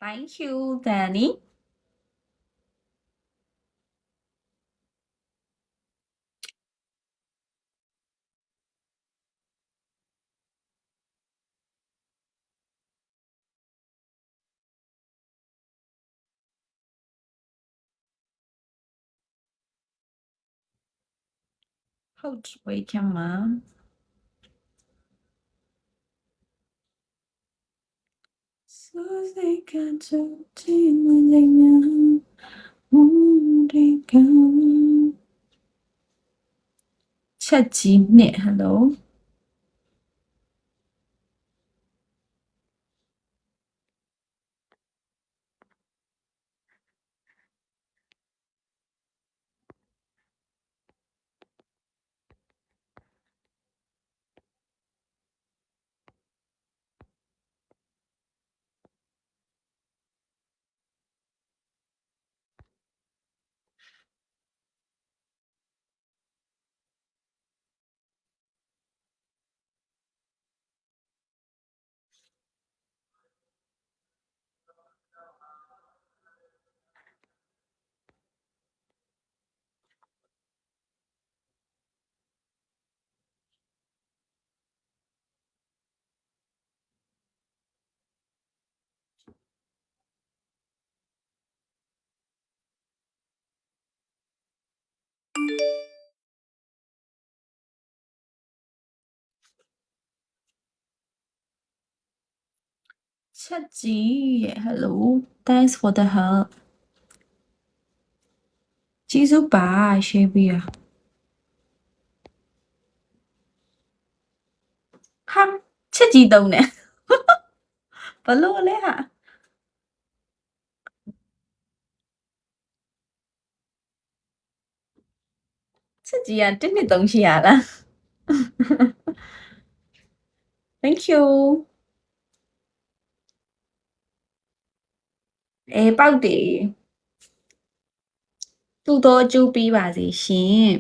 Thank you, Danny. Hold, wait, come on. So they got to do when they know. They come. Chatty, hello. Chatty, hello. Thanks for the help. ကျေးဇူးပါ share ပေးရဟာချက်ကြီးတုံးနေဘလို့လဲဟာချက်ကြီးက1နှစ်3ရှိရလား Thank you ပေါက်တယ်သူ့တော့အကျိုးပေးပါစေရှင်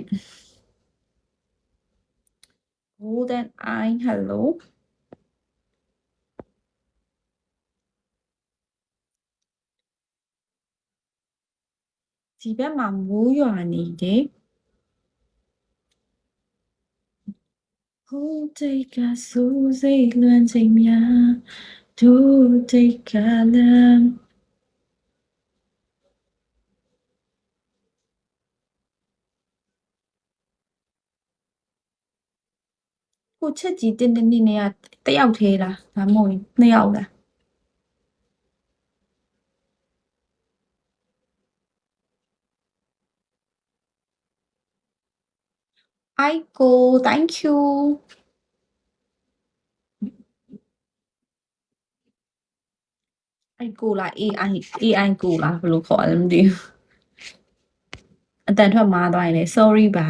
Golden Eye hello ဒီဘက်မှာမိုးရွာနေတယ်ဟိုတိတ်ကစူးစိတ်လွမ်းချိန်များတို့တိတ်ကလည်းကိုချက်ကြီးတင်းတင်းနေရတယောက်သေးလားဒါမှမဟုတ်2ယောက်လားAiko thank you ကိုလား AI ကိုလားဘယ်လိုခေါ်လဲမသိဘူးအတန်ထွက်မားသွားရင်လေ sorry ပါ